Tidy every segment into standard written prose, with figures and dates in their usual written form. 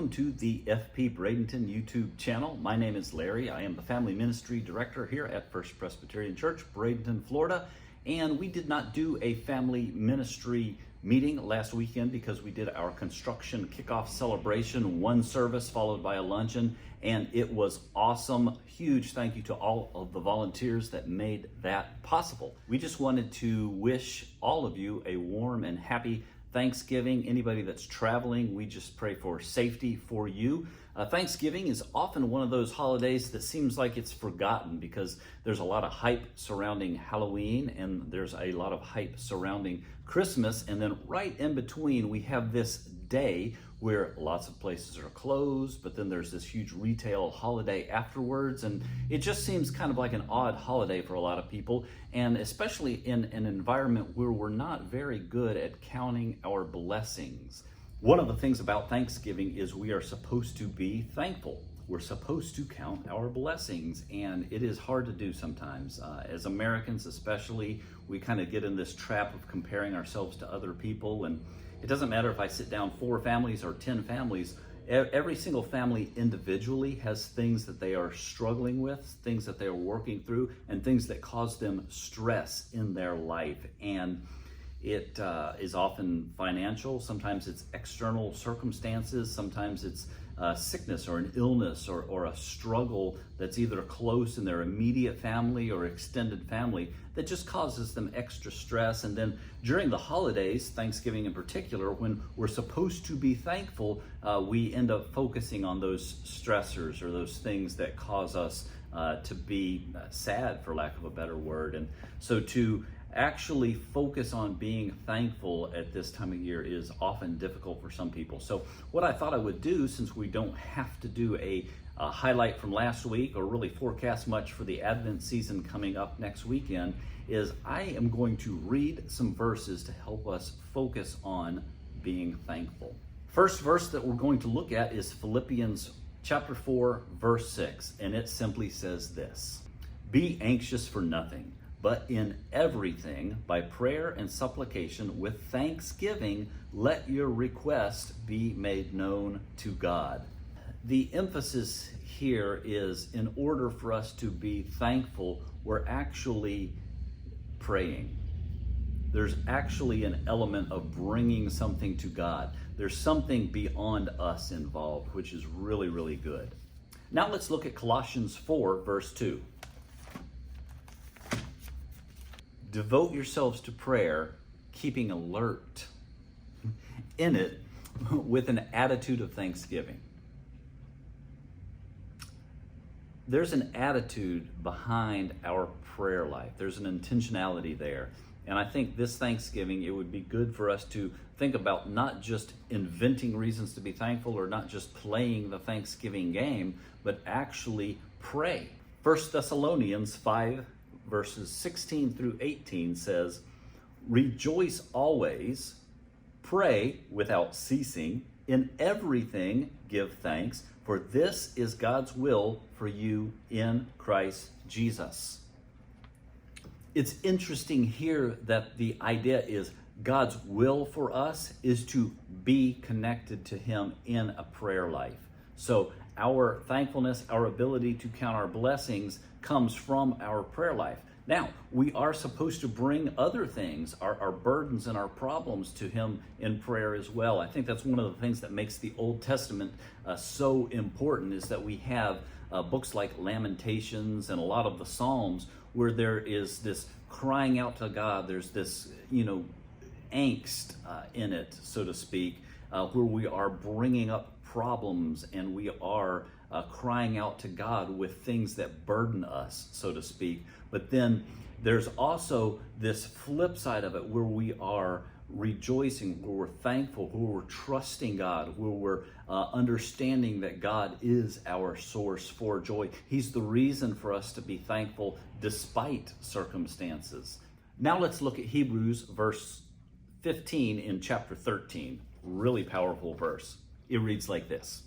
welcome to the FPBradenton YouTube channel. My name is Larry. I am the Family Ministry Director here at First Presbyterian Church, Bradenton, Florida. And we did not do a family ministry meeting last weekend because we did our construction kickoff celebration, one service followed by a luncheon, and it was awesome. Huge thank you to all of the volunteers that made that possible. We just wanted to wish all of you a warm and happy Thanksgiving. Anybody that's traveling, we just pray for safety for you. Thanksgiving is often one of those holidays that seems like it's forgotten because there's a lot of hype surrounding Halloween and there's a lot of hype surrounding Christmas. And then right in between, we have this day where lots of places are closed, but then there's this huge retail holiday afterwards. And it just seems kind of like an odd holiday for a lot of people. And especially in an environment where we're not very good at counting our blessings. One of the things about Thanksgiving is we are supposed to be thankful. We're supposed to count our blessings, and it is hard to do sometimes. As Americans especially, we kind of get in this trap of comparing ourselves to other people, and it doesn't matter if I sit down 4 families or 10 families, every single family individually has things that they are struggling with, things that they are working through, and things that cause them stress in their life. And it is often financial, sometimes it's external circumstances, sometimes it's sickness or an illness or a struggle that's either close in their immediate family or extended family that just causes them extra stress. And then during the holidays, Thanksgiving in particular, when we're supposed to be thankful, we end up focusing on those stressors or those things that cause us to be sad, for lack of a better word. And so to actually focus on being thankful at this time of year is often difficult for some people. So what I thought I would do, since we don't have to do a highlight from last week or really forecast much for the Advent season coming up next weekend, is I am going to read some verses to help us focus on being thankful. First verse that we're going to look at is Philippians chapter 4, verse 6, and it simply says this: "Be anxious for nothing, but in everything, by prayer and supplication, with thanksgiving, let your request be made known to God." The emphasis here is in order for us to be thankful, we're actually praying. There's actually an element of bringing something to God. There's something beyond us involved, which is really, really good. Now let's look at Colossians 4, verse 2. "Devote yourselves to prayer, keeping alert in it with an attitude of thanksgiving." There's an attitude behind our prayer life. There's an intentionality there. And I think this Thanksgiving, it would be good for us to think about not just inventing reasons to be thankful or not just playing the Thanksgiving game, but actually pray. 1 Thessalonians 5 verses 16 through 18 says, "Rejoice always, pray without ceasing, in everything give thanks, for this is God's will for you in Christ Jesus." It's interesting here that the idea is God's will for us is to be connected to Him in a prayer life. So our thankfulness, our ability to count our blessings comes from our prayer life. Now, we are supposed to bring other things, our burdens and our problems to Him in prayer as well. I think that's one of the things that makes the Old Testament so important, is that we have books like Lamentations and a lot of the Psalms where there is this crying out to God. There's this, angst in it, so to speak, where we are bringing up problems and we are crying out to God with things that burden us, so to speak. But then there's also this flip side of it where we are rejoicing, where we're thankful, where we're trusting God, where we're understanding that God is our source for joy. He's the reason for us to be thankful despite circumstances. Now let's look at Hebrews verse 15 in chapter 13. Really powerful verse. It reads like this: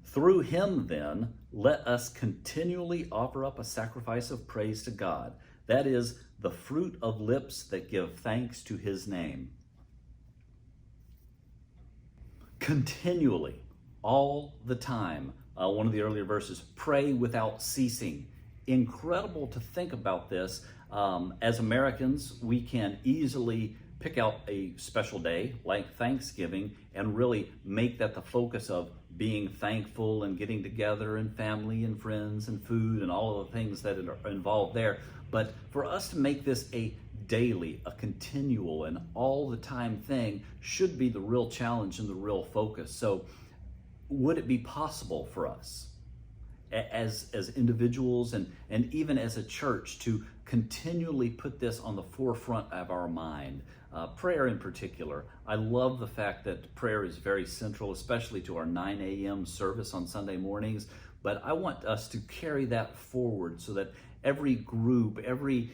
"Through Him then, let us continually offer up a sacrifice of praise to God, that is, the fruit of lips that give thanks to His name." Continually. all the time. One of the earlier verses, pray without ceasing. Incredible to think about this. As Americans, we can easily pick out a special day like Thanksgiving and really make that the focus of being thankful and getting together and family and friends and food and all of the things that are involved there. But for us to make this a daily, a continual, and all the time thing should be the real challenge and the real focus. So would it be possible for us as individuals and even as a church to continually put this on the forefront of our mind? Prayer in particular. I love the fact that prayer is very central, especially to our 9 a.m. service on Sunday mornings. But I want us to carry that forward so that every group, every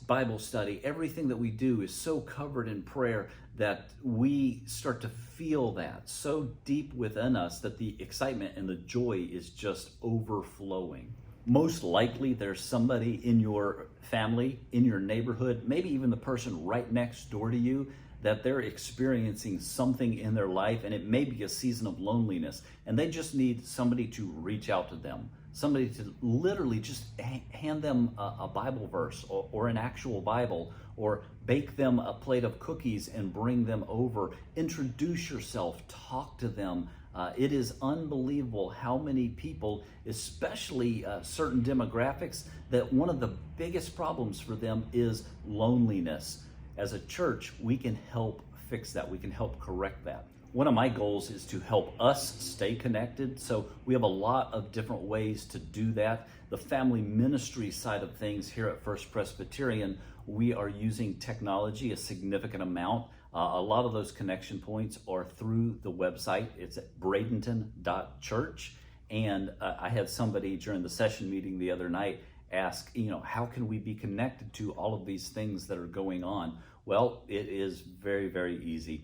Bible study, everything that we do is so covered in prayer that we start to feel that so deep within us that the excitement and the joy is just overflowing. Most likely there's somebody in your family, in your neighborhood, maybe even the person right next door to you, that they're experiencing something in their life, and it may be a season of loneliness, and they just need somebody to reach out to them, somebody to literally just hand them a Bible verse or an actual Bible, or bake them a plate of cookies and bring them over. Introduce yourself, talk to them. It is unbelievable how many people, especially certain demographics, that one of the biggest problems for them is loneliness. As a church, we can help fix that. We can help correct that. One of my goals is to help us stay connected. So we have a lot of different ways to do that. The family ministry side of things here at First Presbyterian, we are using technology a significant amount. A lot of those connection points are through the website. It's at bradenton.church. And I had somebody during the session meeting the other night ask, how can we be connected to all of these things that are going on? Well, it is very, very easy.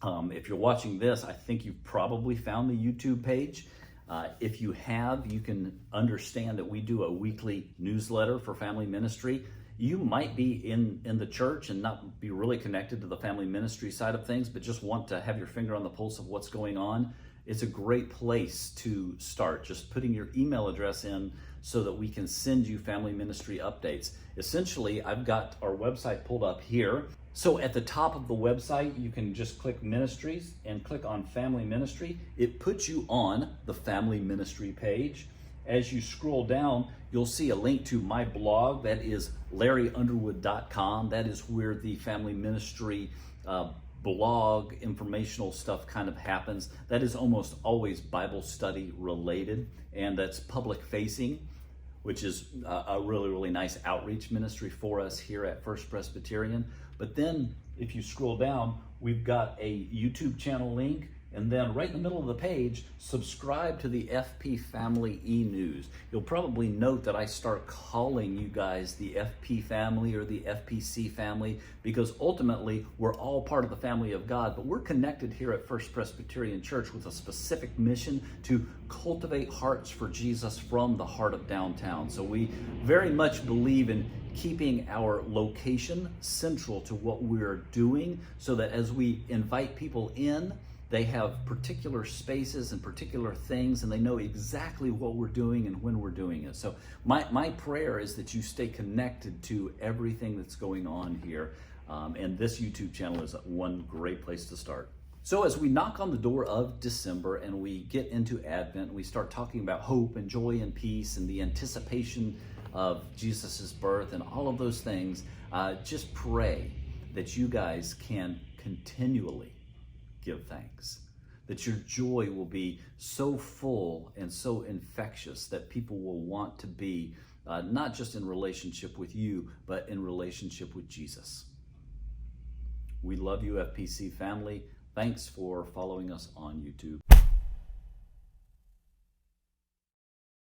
If you're watching this, I think you've probably found the YouTube page. If you have, you can understand that we do a weekly newsletter for family ministry. You might be in the church and not be really connected to the family ministry side of things, but just want to have your finger on the pulse of what's going on. It's a great place to start, just putting your email address in so that we can send you family ministry updates. Essentially, I've got our website pulled up here. So at the top of the website, you can just click ministries and click on family ministry. It puts you on the family ministry page. As you scroll down, you'll see a link to my blog. That is larryunderwood.com. That is where the family ministry blog informational stuff kind of happens. That is almost always Bible study related, and that's public facing, which is a really, really nice outreach ministry for us here at First Presbyterian. But then if you scroll down, we've got a YouTube channel link, and then right in the middle of the page, subscribe to the FP Family e-News. You'll probably note that I start calling you guys the FP family or the FPC family, because ultimately we're all part of the family of God, but we're connected here at First Presbyterian Church with a specific mission to cultivate hearts for Jesus from the heart of downtown. So we very much believe in keeping our location central to what we're doing, so that as we invite people in, they have particular spaces and particular things, and they know exactly what we're doing and when we're doing it. So my prayer is that you stay connected to everything that's going on here. And this YouTube channel is one great place to start. So as we knock on the door of December and we get into Advent, we start talking about hope and joy and peace and the anticipation of Jesus's birth and all of those things, just pray that you guys can continually give thanks, that your joy will be so full and so infectious that people will want to be not just in relationship with you, but in relationship with Jesus. We love you, FPC family. Thanks for following us on YouTube.